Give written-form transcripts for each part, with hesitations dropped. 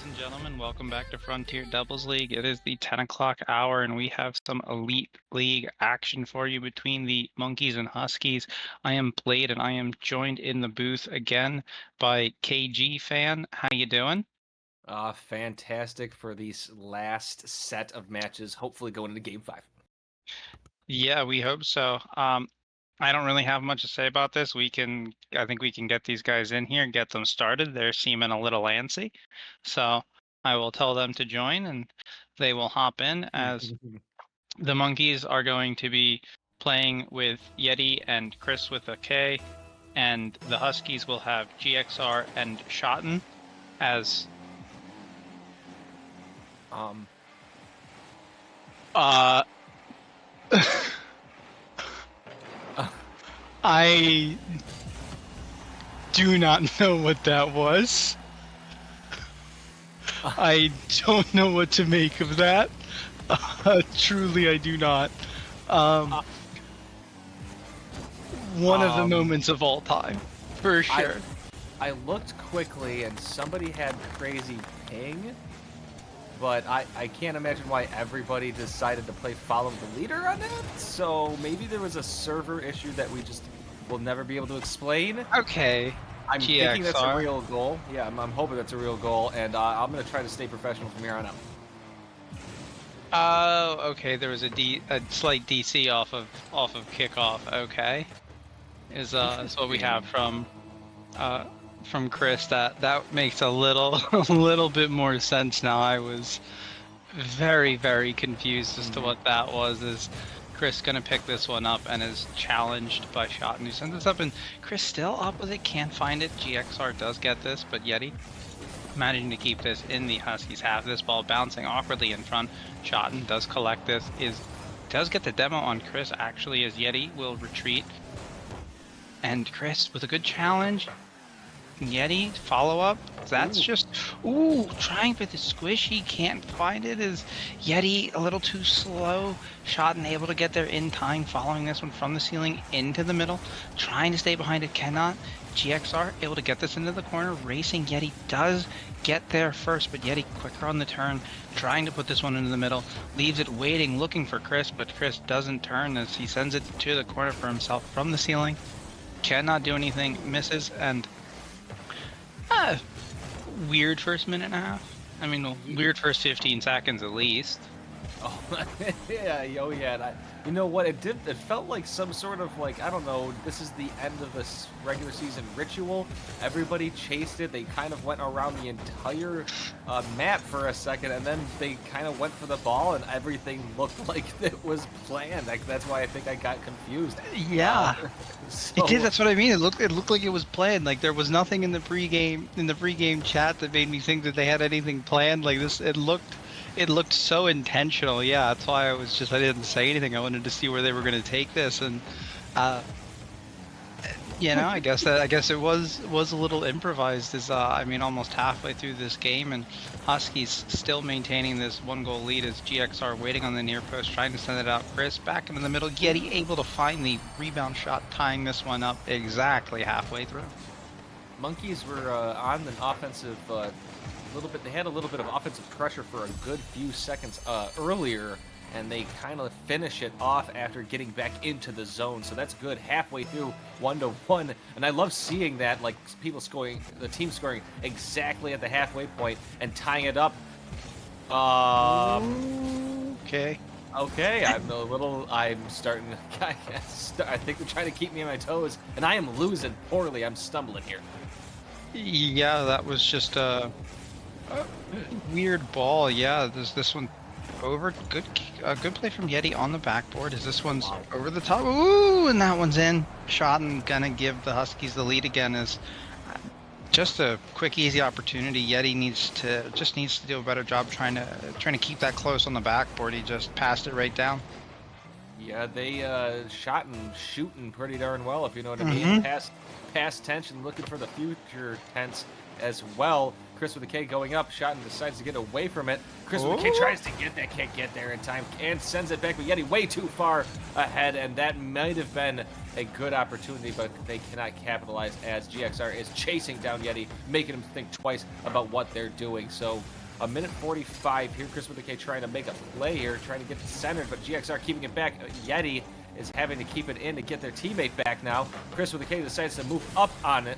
ladies and gentlemen. Welcome back to Frontier Doubles League. It is the 10 o'clock hour, and we have some Elite League action for you between the Monkeys and Huskies. I am Blade, and I am joined in the booth again by KG Fan. How you doing? Fantastic for these last set of matches, hopefully going into Game 5. Yeah, we hope so. I don't really have much to say about this. I think we can get these guys in here and get them started. They're seeming a little antsy. So I will tell them to join and they will hop in as the Monkeys are going to be playing with Yeti and Chris with a K, and the Huskies will have GXR and Shotten as uh I do not know what that was. I don't know what to make of that. Truly, I do not. One of the moments of all time, for sure. I looked quickly and somebody had crazy ping, but I can't imagine why everybody decided to play follow the leader on that. So maybe there was a server issue that we just will never be able to explain. Okay. I'm thinking that's a real goal. Yeah, I'm hoping that's a real goal, and I'm going to try to stay professional from here on out. Oh, okay. There was a slight DC off of kickoff. Okay, is what we have from Chris. That makes a little a little bit more sense now. I was very confused as to what that was. Is Chris gonna pick this one up and is challenged by Shot, and he sends this up, and Chris still up with it, can't find it. GXR does get this, but Yeti managing to keep this in the Huskies half. This ball bouncing awkwardly in front. Shotten does collect this, does get the demo on Chris actually, as Yeti will retreat. And Chris with a good challenge. Yeti follow up. That's just trying for the squish. He can't find it. Is Yeti a little too slow? Shotten able to get there in time, following this one from the ceiling into the middle, trying to stay behind it, cannot. GXR able to get this into the corner, racing. Yeti does get there first, but Yeti quicker on the turn, trying to put this one into the middle, leaves it waiting, looking for Chris, but Chris doesn't turn as he sends it to the corner for himself from the ceiling. Cannot do anything, misses, and weird first minute and a half. I mean, weird first 15 seconds at least. Oh, yeah, you know what? It felt like some sort of, like, I don't know, this is the end of this regular season ritual. Everybody chased it. They kind of went around the entire map for a second, and then they kind of went for the ball, and everything looked like it was planned. That's why I think I got confused. Yeah, it did. That's what I mean. It looked like it was planned. Like there was nothing in the pregame chat that made me think that they had anything planned. Like this, it looked so intentional. Yeah, that's why I didn't say anything. I wanted to see where they were going to take this, and I guess it was a little improvised. I mean, almost halfway through this game, and Huskies still maintaining this 1-goal lead as GXR waiting on the near post, trying to send it out. Chris back into the middle. Yeti able to find the rebound shot, tying this one up exactly halfway through. Monkeys were on an offensive. They had a little bit of offensive pressure for a good few seconds earlier, and they kind of finish it off after getting back into the zone. So that's good. Halfway through, 1-1, and I love seeing that, like the team scoring exactly at the halfway point and tying it up. Okay. Okay, I'm starting. I think they're trying to keep me on my toes, and I am losing poorly. I'm stumbling here. Yeah, that was just a weird ball. Yeah, there's this one over. Good play from Yeti on the backboard. As this one's over the top. Ooh, and that one's in. Shotten gonna give the Huskies the lead again. Is just a quick, easy opportunity. Yeti needs to do a better job trying to keep that close on the backboard. He just passed it right down. Yeah, they shooting pretty darn well, if you know what I mean. Past tension, looking for the future tense as well. Chris with a K going up. Shotten decides to get away from it. Chris with a K tries to get that, can't get there in time, and sends it back, but Yeti way too far ahead, and that might have been a good opportunity, but they cannot capitalize as GXR is chasing down Yeti, making him think twice about what they're doing. So a minute 45 here. Chris with the K trying to make a play here, trying to get it centered, but GXR keeping it back. Yeti is having to keep it in to get their teammate back now. Chris with the K decides to move up on it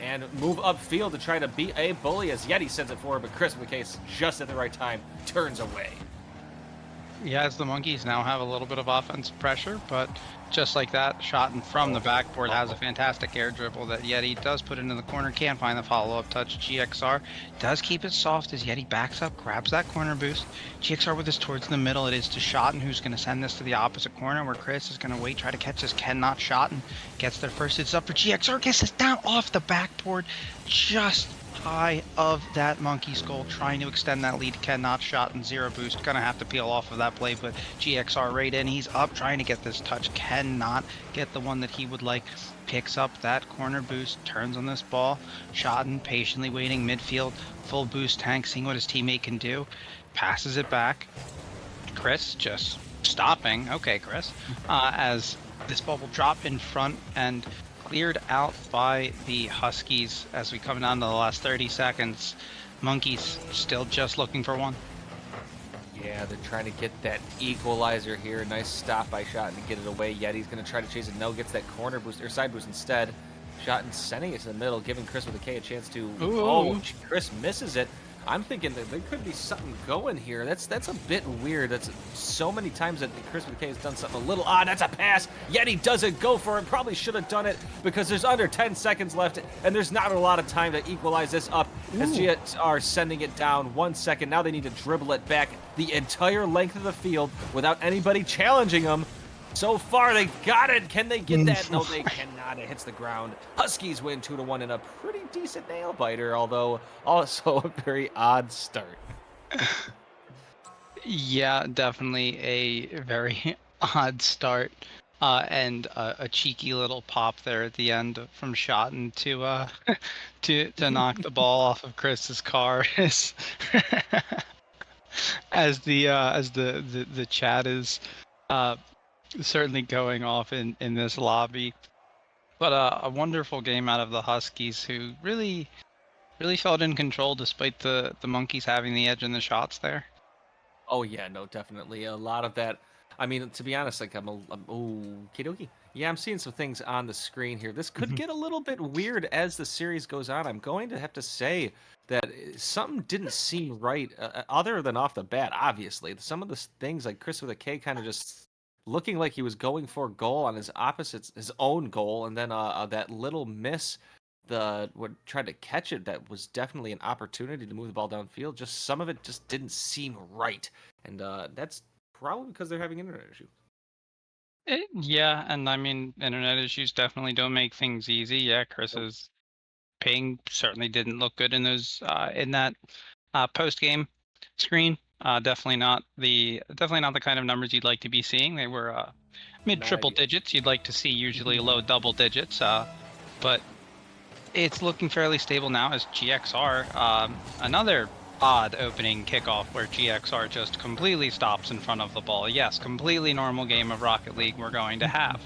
and move upfield to try to beat a bully as Yeti sends it forward, but Chris with the K just at the right time turns away. Yeah, as the Monkeys now have a little bit of offensive pressure, but just like that, shot in from the backboard has a fantastic air dribble that Yeti does put into the corner, can't find the follow-up touch. GXR does keep it soft as Yeti backs up, grabs that corner boost. GXR with this towards the middle, it is to Shotten, who's going to send this to the opposite corner where Chris is going to wait, try to catch this, cannot. Shotten gets there first, it's up for GXR, gets this down off the backboard, just high of that monkey skull, trying to extend that lead. Cannot. Shot and zero boost, gonna have to peel off of that play, but GXR right in, he's up trying to get this touch, cannot get the one that he would like. Picks up that corner boost, turns on this ball. Shotten patiently waiting midfield, full boost tank, seeing what his teammate can do, passes it back. Chris just stopping, okay Chris, as this ball will drop in front and cleared out by the Huskies as we come down to the last 30 seconds. Monkeys still just looking for one. Yeah, they're trying to get that equalizer here. Nice stop by Shot and get it away. Yeti's going to try to chase it. No, gets that corner boost or side boost instead. Shot and sending it to the middle, giving Chris with a K a chance to. Ooh. Oh, Chris misses it. I'm thinking that there could be something going here. That's a bit weird. That's so many times that Chris McKay has done something a little odd. That's a pass. Yeti doesn't go for it. Probably should have done it because there's under 10 seconds left, and there's not a lot of time to equalize this up. As GXR sending it down 1 second. Now they need to dribble it back the entire length of the field without anybody challenging them. So far, they got it. Can they get that? No, they cannot. It hits the ground. Huskies win 2-1 in a pretty decent nail biter, although also a very odd start. Yeah, definitely a very odd start, and a cheeky little pop there at the end from Shotten to to knock the ball off of Chris's car as the chat is certainly going off in this lobby. But a wonderful game out of the Huskies, who really felt in control despite the Monkeys having the edge in the shots there. Oh yeah, no, definitely a lot of that. I mean, to be honest, like I'm okie dokie. Yeah, I'm seeing some things on the screen here. This could get a little bit weird as the series goes on. I'm going to have to say that something didn't seem right, other than off the bat. Obviously, some of the things like Chris with a K kind of just looking like he was going for a goal on his own goal, and then that little miss, tried to catch it, that was definitely an opportunity to move the ball downfield. Just some of it just didn't seem right, and that's probably because they're having internet issues. Yeah, and I mean, internet issues definitely don't make things easy. Yeah, Chris's ping certainly didn't look good in those in that post game screen. Definitely not the kind of numbers you'd like to be seeing. They were mid triple digits. You'd like to see usually low double digits, but it's looking fairly stable now as GXR, another odd opening kickoff where GXR just completely stops in front of the ball. Yes, completely normal game of Rocket League we're going to have.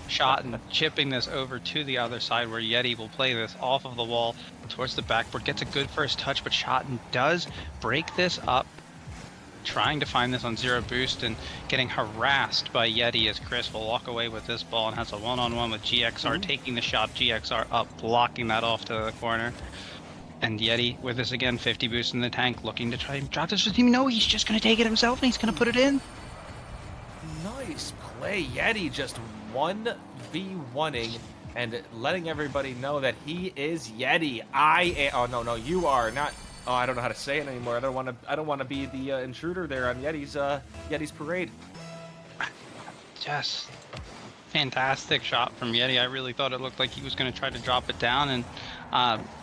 Shot and chipping this over to the other side where Yeti will play this off of the wall towards the backboard. Gets a good first touch, but Shotten does break this up, trying to find this on zero boost and getting harassed by Yeti as Chris will walk away with this ball and has a one-on-one with GXR, taking the shot. GXR up, blocking that off to the corner. And Yeti with this again, 50 boost in the tank, looking to try and drop this with him. No, he's just going to take it himself and he's going to put it in. Nice play. Yeti just 1v1ing and letting everybody know that he is Yeti. Oh, no, you are not. Oh, I don't know how to say it anymore. I don't want to be the intruder there on Yeti's parade. Just fantastic shot from Yeti. I really thought it looked like he was going to try to drop it down and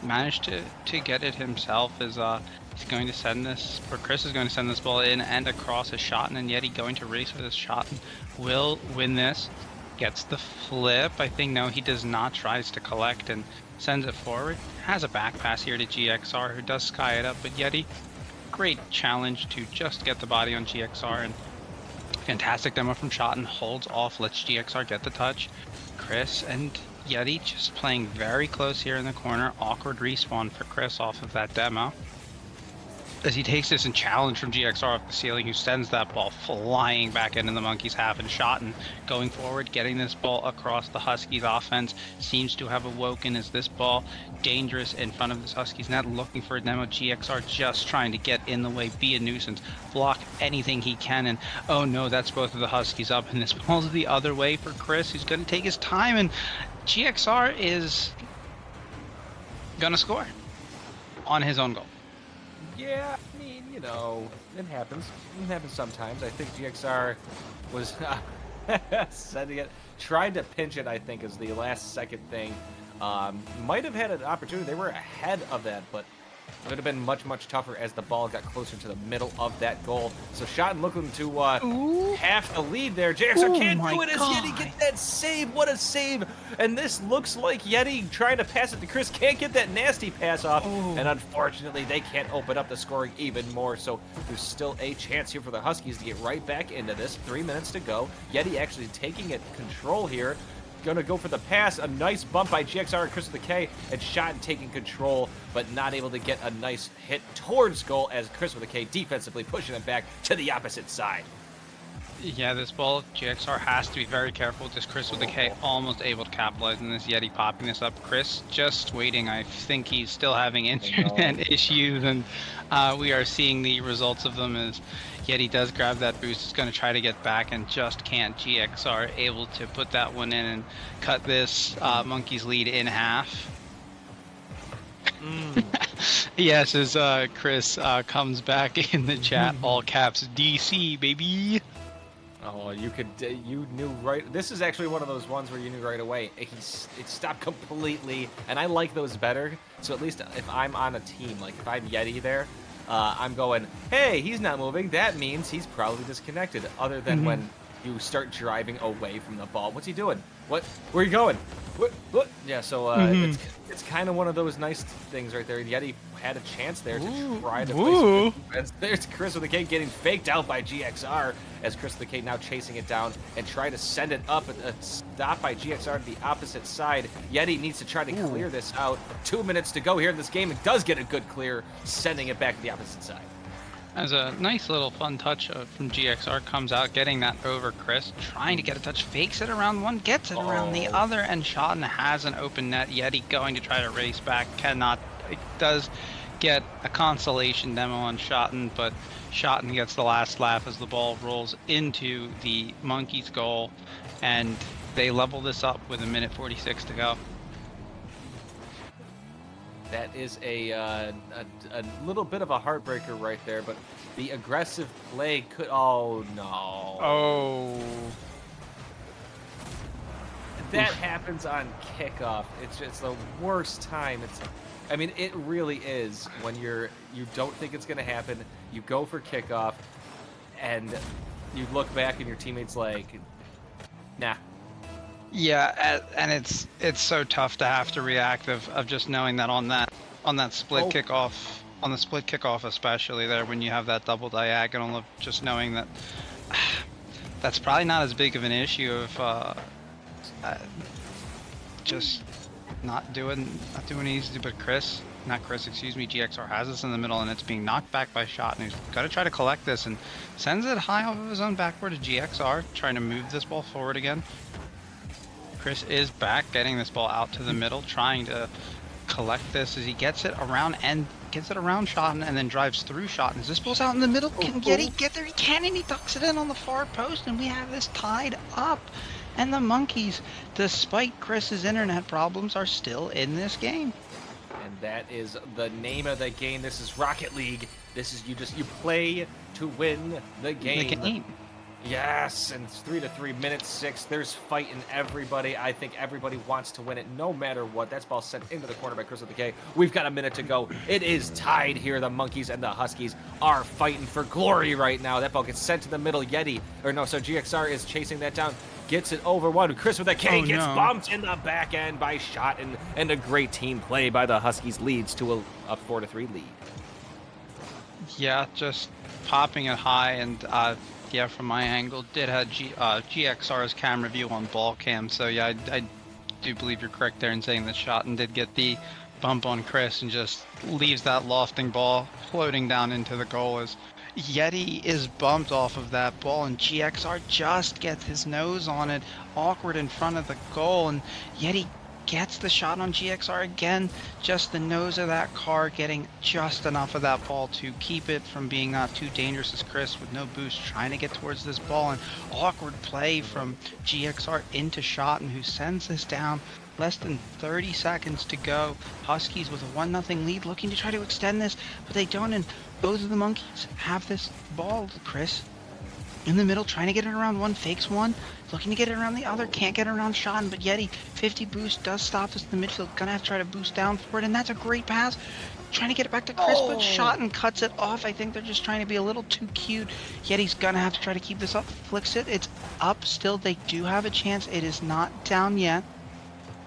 managed to get it himself. As he's going to send this, or Chris is going to send this ball in and across a shot, and Yeti going to race with his shot and will win this. Gets the flip. I think no, he does not. Tries to collect and sends it forward. Has a back pass here to GXR, who does sky it up, but Yeti, great challenge to just get the body on GXR, and fantastic demo from Shotten, holds off, lets GXR get the touch, Chris and Yeti just playing very close here in the corner. Awkward respawn for Chris off of that demo. As he takes this and challenge from GXR off the ceiling, who sends that ball flying back into the Monkeys' half, and Schotten going forward, getting this ball across the Huskies' offense, seems to have awoken. Is this ball dangerous in front of this Huskies net, looking for a demo? GXR just trying to get in the way, be a nuisance, block anything he can, and oh no, that's both of the Huskies up, and this ball's the other way for Chris, who's going to take his time, and GXR is going to score on his own goal. Yeah, I mean, you know, it happens. It happens sometimes. I think GXR was setting it, tried to pinch it, I think, is the last second thing. Might have had an opportunity. They were ahead of that, but it would have been much, much tougher as the ball got closer to the middle of that goal. So Schotten looking to half the lead there. GXR can't do it as Yeti gets that save. What a save. And this looks like Yeti trying to pass it to Chris. Can't get that nasty pass off. And unfortunately, they can't open up the scoring even more. So there's still a chance here for the Huskies to get right back into this. 3 minutes to go. Yeti actually taking it control here. Gonna go for the pass. A nice bump by GXR and Chris with the K, and Schotten taking control, but not able to get a nice hit towards goal as Chris with the K defensively pushing it back to the opposite side. Yeah, this ball, GXR has to be very careful. This Chris with the K almost able to capitalize on this. Yeti popping this up. Chris just waiting. I think he's still having internet issues, and we are seeing the results of them as Yeti does grab that boost. Is going to try to get back and just can't. GXR able to put that one in and cut this Monkeys lead in half. Yes, as Chris comes back in the chat, all caps, DC, baby. Oh, you knew right. This is actually one of those ones where you knew right away. It stopped completely, and I like those better. So at least if I'm on a team, like if I'm Yeti there, I'm going, hey, he's not moving. That means he's probably disconnected. Other than when you start driving away from the ball. What's he doing? What? Where are you going? What? Yeah, so it's kind of one of those nice things right there. Yeti had a chance there to try to play some defense. There's Chris with the K getting faked out by GXR as Chris with the K now chasing it down and trying to send it up. A stop by GXR to the opposite side. Yeti needs to try to clear this out. 2 minutes to go here in this game. It does get a good clear, sending it back to the opposite side. As a nice little fun touch from GXR comes out, getting that over Chris, trying to get a touch, fakes it around one, gets it around the other, and Schotten has an open net. Yeti going to try to race back, cannot. It does get a consolation demo on Schotten, but Schotten gets the last laugh as the ball rolls into the Monkeys' goal, and they level this up with 1:46 to go. That is a little bit of a heartbreaker right there, but the aggressive play could. Oh no! Oh, that happens on kickoff. It's the worst time. I mean, it really is when you don't think it's gonna happen. You go for kickoff, and you look back and your teammate's like, nah. Yeah, and it's so tough to have to react of just knowing that on that split kickoff, on the split kickoff especially there when you have that double diagonal, of just knowing that that's probably not as big of an issue of just not doing what he needs to do. But GXR has this in the middle, and it's being knocked back by Schotten, who's got to try to collect this and sends it high off of his own backboard to GXR, trying to move this ball forward again. Chris is back, getting this ball out to the middle, trying to collect this as he gets it around Schotten and then drives through Schotten. As this ball's out in the middle, can Yeti get there? He can, and he ducks it in on the far post, and we have this tied up. And the Monkeys, despite Chris's internet problems, are still in this game. And that is the name of the game. This is Rocket League. This is you play to win the game. Yes, and it's 3-3, minute 6. There's fight in everybody. I think everybody wants to win it no matter what. That's ball sent into the corner by Chris with the K. We've got a minute to go. It is tied here. The Monkeys and the Huskies are fighting for glory right now. That ball gets sent to the middle. GXR is chasing that down. Gets it over one. Chris with a K gets bumped in the back end by Schotten, and a great team play by the Huskies leads to a 4-3 lead. Yeah, just popping it high, and yeah, from my angle, did have GXR's camera view on ball cam, so yeah, I do believe you're correct there in saying that Schotten did get the bump on Chris and just leaves that lofting ball floating down into the goal as Yeti is bumped off of that ball and GXR just gets his nose on it, awkward in front of the goal, and Yeti gets the shot on GXR again, just the nose of that car getting just enough of that ball to keep it from being not too dangerous as Chris with no boost trying to get towards this ball, and awkward play from GXR into Schotten who sends this down. Less than 30 seconds to go. Huskies with a 1-0 lead looking to try to extend this, but they don't, and both of the monkeys have this ball, Chris. In the middle, trying to get it around one, fakes one, looking to get it around the other, can't get it around Schotten, but Yeti, 50 boost, does stop this in the midfield, gonna have to try to boost down for it, and that's a great pass. Trying to get it back to Chris, but Schotten cuts it off. I think they're just trying to be a little too cute. Yeti's gonna have to try to keep this up, flicks it, it's up still, they do have a chance, it is not down yet.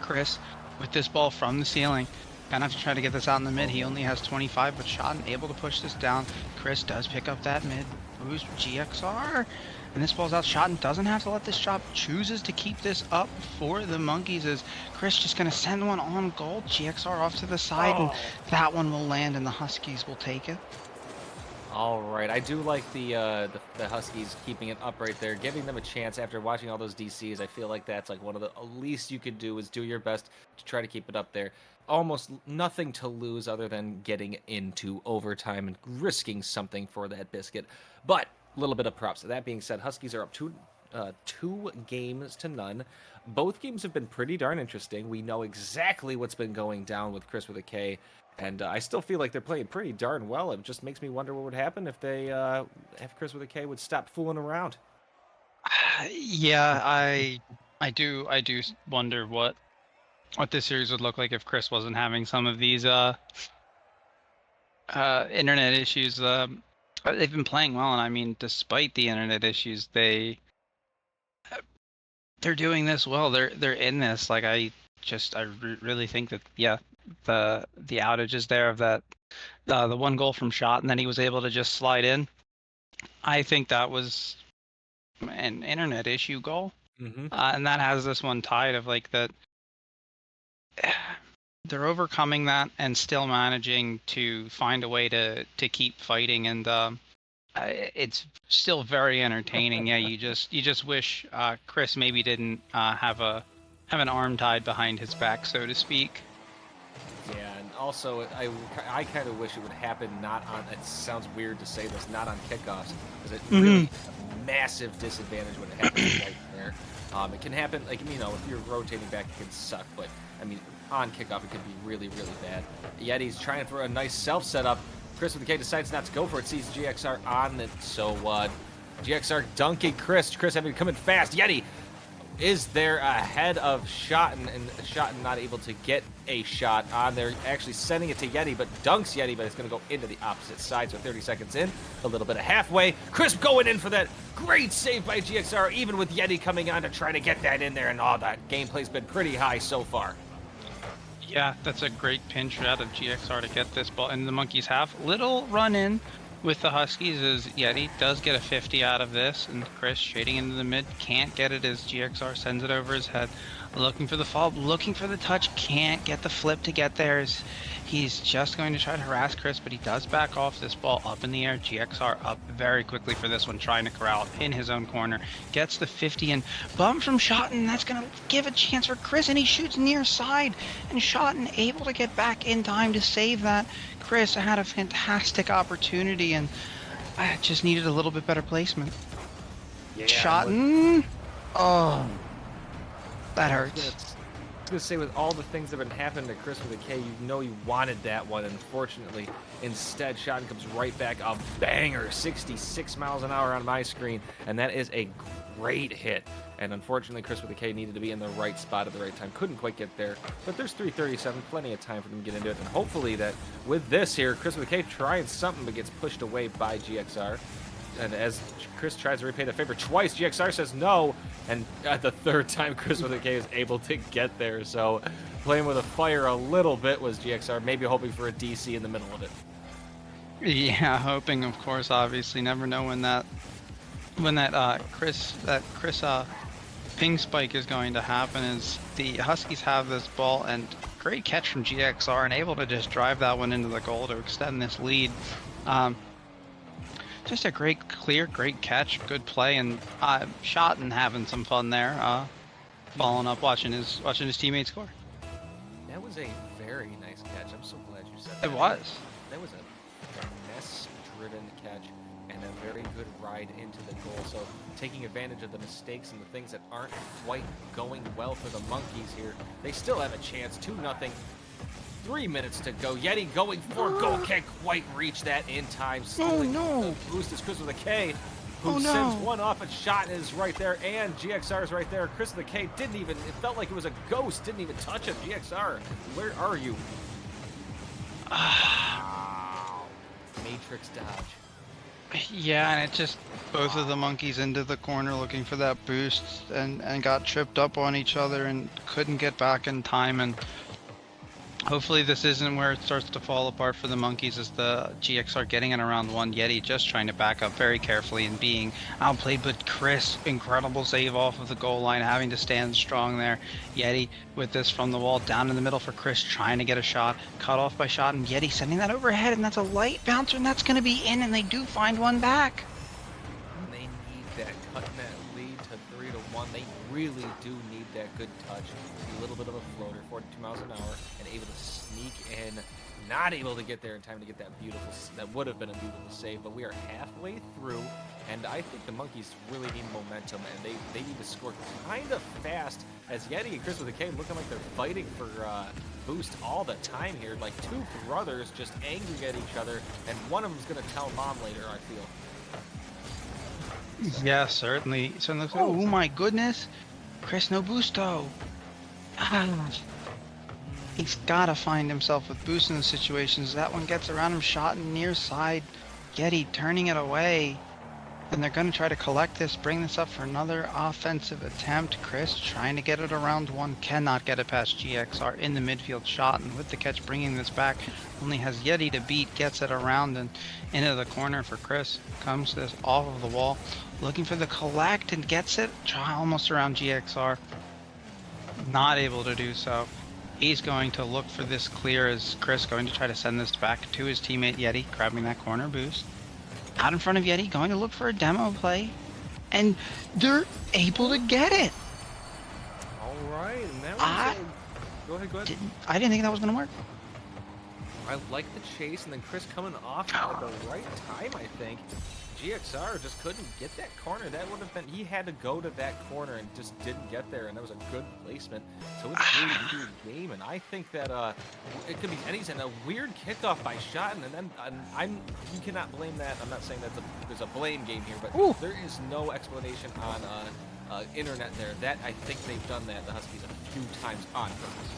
Chris, with this ball from the ceiling, gonna have to try to get this out in the mid. He only has 25, but Schotten able to push this down. Chris does pick up that mid boost, GXR, and this ball's out. Schotten doesn't have to let this chop, chooses to keep this up for the monkeys as Chris just gonna send one on goal. GXR off to the side, and that one will land, and the Huskies will take it. All right, I do like the Huskies keeping it up right there, giving them a chance after watching all those DCs. I feel like that's like one of the least you could do is do your best to try to keep it up there. Almost nothing to lose other than getting into overtime and risking something for that biscuit. But a little bit of props. That being said, Huskies are up 2-0. Both games have been pretty darn interesting. We know exactly what's been going down with Chris with a K. And I still feel like they're playing pretty darn well. It just makes me wonder what would happen if if Chris with a K would stop fooling around. Yeah, I do wonder what this series would look like if Chris wasn't having some of these internet issues. They've been playing well, and I mean, despite the internet issues, they're doing this well. They're in this. Like I really think that the outages there of that the one goal from shot, and then he was able to just slide in. I think that was an internet issue goal, and that has this one tied of like that. They're overcoming that and still managing to find a way to keep fighting, and it's still very entertaining. Yeah, you just wish Chris maybe didn't have an arm tied behind his back, so to speak. Yeah, and also I kind of wish it would happen not on. It sounds weird to say this, not on kickoffs, because it really is a massive disadvantage when it happens right there. It can happen, like, you know, if you're rotating back, it can suck, but I mean, on kickoff, it can be really, really bad. Yeti's trying for a nice self setup. Chris with the K decides not to go for it, sees GXR on it, so GXR dunking Chris. Chris having to come in fast. Yeti is there ahead of Schotten, and Schotten not able to get a shot on there, actually sending it to Yeti, but dunks Yeti, but it's going to go into the opposite side, so 30 seconds in, a little bit of halfway. Chris going in for that great save by GXR, even with Yeti coming on to try to get that in there, and all that gameplay's been pretty high so far. Yeah, that's a great pinch out of GXR to get this ball, and the monkeys have little run in with the Huskies as Yeti does get a 50 out of this, and Chris shading into the mid, can't get it as GXR sends it over his head, looking for the fall, looking for the touch, can't get the flip to get there. He's just going to try to harass Chris, but he does back off. This ball up in the air. GXR up very quickly for this one, trying to corral it in his own corner. Gets the 50 and bump from Schotten. That's going to give a chance for Chris, and he shoots near side. And Schotten able to get back in time to save that. Chris had a fantastic opportunity, and I just needed a little bit better placement. Yeah, Schotten. Oh, that hurts. I was going to say, with all the things that have been happening to Chris with a K, you know you wanted that one. Unfortunately, instead, Schotten comes right back. A banger, 66 miles an hour on my screen, and that is a great hit. And unfortunately, Chris with a K needed to be in the right spot at the right time. Couldn't quite get there, but there's 3:37, plenty of time for them to get into it. And hopefully that with this here, Chris with a K trying something, but gets pushed away by GXR. And as Chris tries to repay the favor twice, GXR says no, and at the third time, Chris with a K is able to get there. So playing with a fire a little bit was GXR, maybe hoping for a DC in the middle of it. Yeah, hoping, of course, obviously. Never know when that Chris ping spike is going to happen is the Huskies have this ball, and great catch from GXR and able to just drive that one into the goal to extend this lead. Just a great clear, great catch, good play, and shot and having some fun there. Following up, watching his teammates score. That was a very nice catch. I'm so glad you said that. It was. That was a finesse-driven catch and a very good ride into the goal. So taking advantage of the mistakes and the things that aren't quite going well for the Monkeys here. They still have a chance. 2-0. 3 minutes to go. Yeti going for goal. Can't quite reach that in time. Oh no! The boost is Chris with a K, who sends one off, and shot is right there, and GXR is right there. Chris with a K didn't even, it felt like it was a ghost, didn't even touch him. GXR, where are you? Wow. Matrix dodge. Yeah, and it just, both of the Monkeys into the corner looking for that boost, and got tripped up on each other and couldn't get back in time. And hopefully this isn't where it starts to fall apart for the Monkeys, as the GXR getting in around one. Yeti just trying to back up very carefully and being outplayed, but Chris, incredible save off of the goal line, having to stand strong there. Yeti with this from the wall, down in the middle for Chris, trying to get a shot, cut off by shot, and Yeti sending that overhead, and that's a light bouncer, and that's going to be in, and they do find one back. They need that, cutting that lead to 3-1. They really do need that good touch. A little bit of a floater, 42 miles an hour, and able to sneak in. Not able to get there in time to get that beautiful, that would have been a beautiful save, but we are halfway through, and I think the Monkeys really need momentum, and they need to score kind of fast, as Yeti and Chris with a K looking like they're fighting for boost all the time here, like two brothers just angry at each other, and one of them's going to tell mom later, I feel. Yeah, certainly. Oh my goodness. Chris no boosto. He's got to find himself with boost in the situations. That one gets around him, shot in near side. Yeti turning it away. And they're going to try to collect this, bring this up for another offensive attempt. Chris trying to get it around one, cannot get it past GXR in the midfield shot. And with the catch bringing this back, only has Yeti to beat, gets it around and into the corner for Chris. Comes this off of the wall, looking for the collect and gets it. Try almost around GXR. Not able to do so. He's going to look for this clear, as Chris going to try to send this back to his teammate Yeti, grabbing that corner boost. Out in front of Yeti, going to look for a demo play, and they're able to get it. All right, and that was go ahead. I didn't think that was going to work. I like the chase, and then Chris coming off at the right time, I think. GXR just couldn't get that corner. That would have been, he had to go to that corner and just didn't get there, and that was a good placement. So it's a really weird game, and I think that it could be anything. A weird kickoff by Schotten, and then you cannot blame that. I'm not saying that there's a blame game here, but there is no explanation on internet there. That, I think they've done that, the Huskies, a few times on purpose.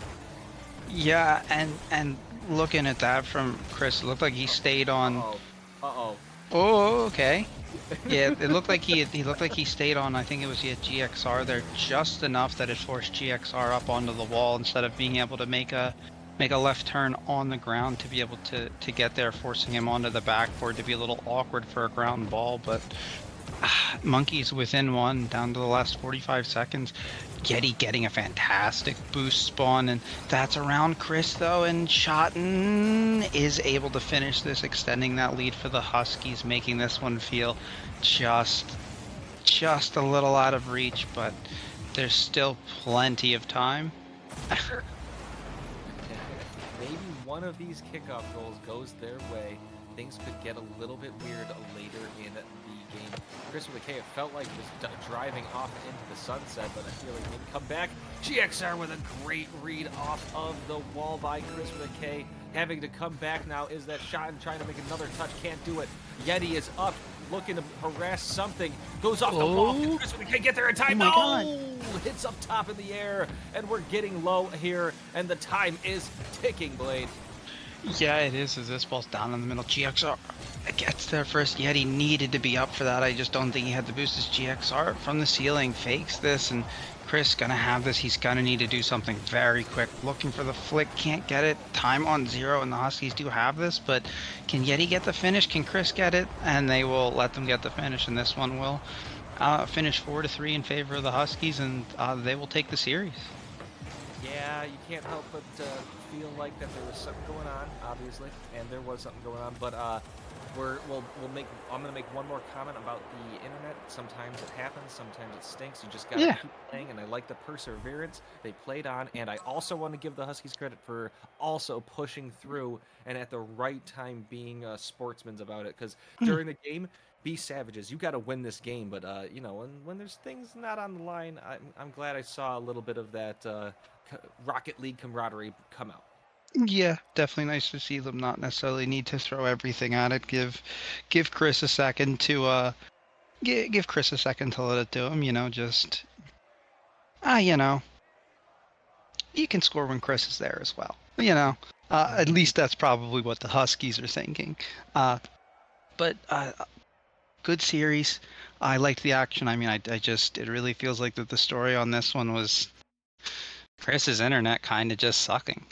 Yeah, and looking at that from Chris, it looked like he stayed on. Uh-oh. Oh, okay. Yeah, it looked like he looked like he stayed on. I think it was GXR there just enough that it forced GXR up onto the wall instead of being able to make a left turn on the ground to be able to get there, forcing him onto the backboard to be a little awkward for a ground ball. But Monkeys within one down to the last 45 seconds. Yeti getting a fantastic boost spawn, and that's around Chris though, and Schotten is able to finish this, extending that lead for the Huskies, making this one feel just a little out of reach, but there's still plenty of time. Maybe one of these kickoff goals goes their way. Things could get a little bit weird later in the game. Chris with a K, it felt like he was driving off into the sunset, but I feel like he didn't come back. GXR with a great read off of the wall by Chris with a K. Having to come back now is that shot and trying to make another touch. Can't do it. Yeti is up, looking to harass something. Goes off the wall. Chris with a K, get there in time. Hits up top in the air, and we're getting low here, and the time is ticking, Blade. Yeah, it is, as this ball's down in the middle. GXR gets there first. Yeti needed to be up for that. I just don't think he had the boost as GXR from the ceiling fakes this, and Chris gonna have this. He's gonna need to do something very quick. Looking for the flick, can't get it. Time on 0, and the Huskies do have this, but can Yeti get the finish? Can Chris get it? And they will let them get the finish, and this one will Finished 4-3 in favor of the Huskies, and they will take the series. Yeah, you can't help but feel like that there was something going on, obviously, and there was something going on. But we'll make. I'm gonna make one more comment about the internet. Sometimes it happens, sometimes it stinks. You just gotta Yeah. keep playing, and I like the perseverance they played on. And I also want to give the Huskies credit for also pushing through and at the right time being sportsmen about it. Because during the game, be savages. You got to win this game, but when there's things not on the line, I'm glad I saw a little bit of that Rocket League camaraderie come out. Yeah, definitely nice to see them not necessarily need to throw everything at it. Give Chris a second to give Chris a second to let it do him. Just you know, you can score when Chris is there as well. At least that's probably what the Huskies are thinking. But good series. I liked the action. I mean, I just it really feels like that the story on this one was Chris's internet kind of just sucking.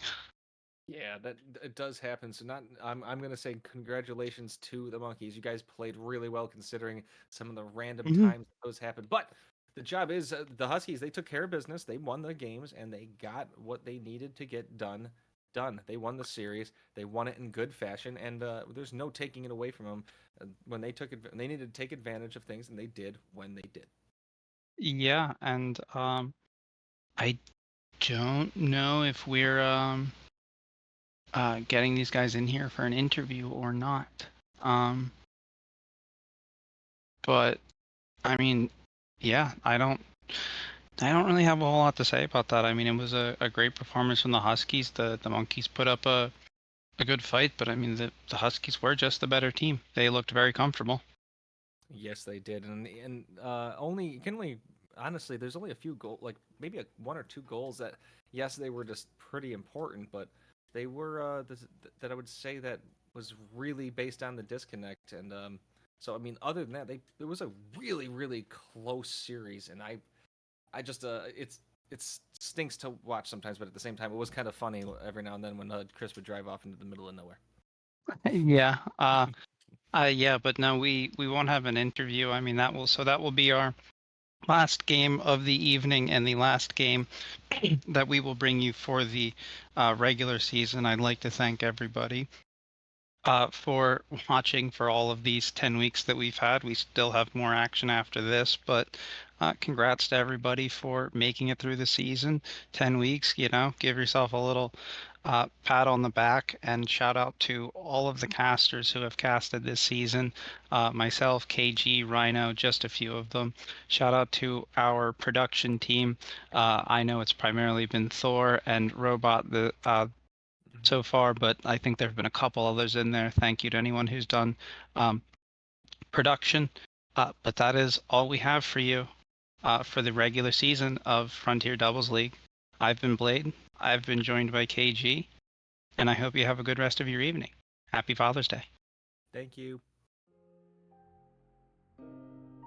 Yeah, that it does happen. So not I'm gonna say congratulations to the Monkeys. You guys played really well considering some of the random Hmm. times those happened. But the job is the Huskies. They took care of business. They won the games and they got what they needed to get done. Done. They won the series. They won it in good fashion, and there's no taking it away from them. When they took it, they needed to take advantage of things, and they did when they did. Yeah, and I don't know if we're getting these guys in here for an interview or not. Um, but I mean, yeah, I don't really have a whole lot to say about that. I mean, it was a great performance from the Huskies. The Monkeys put up a good fight, but I mean, the Huskies were just the better team. They looked very comfortable. Yes, they did, and only can only honestly, there's only a few like maybe one or two goals that yes, they were just pretty important, but they were that I would say that was really based on the disconnect, and so I mean, other than that, it was a really close series, and I just it stinks to watch sometimes, but at the same time, it was kind of funny every now and then when Chris would drive off into the middle of nowhere. Yeah. Yeah, but no, we won't have an interview. I mean, that will be our last game of the evening and the last game that we will bring you for the regular season. I'd like to thank everybody for watching for all of these 10 weeks that we've had. We still have more action after this, but congrats to everybody for making it through the season. 10 weeks, give yourself a little pat on the back, and shout out to all of the casters who have casted this season. Myself, KG, Rhino, just a few of them. Shout out to our production team. I know it's primarily been Thor and Robot, so far, but I think there have been a couple others in there. Thank you to anyone who's done um, production. But that is all we have for you for the regular season of Frontier Doubles League. I've been Blade. I've been joined by KG, and I hope you have a good rest of your evening. Happy Father's Day. Thank you.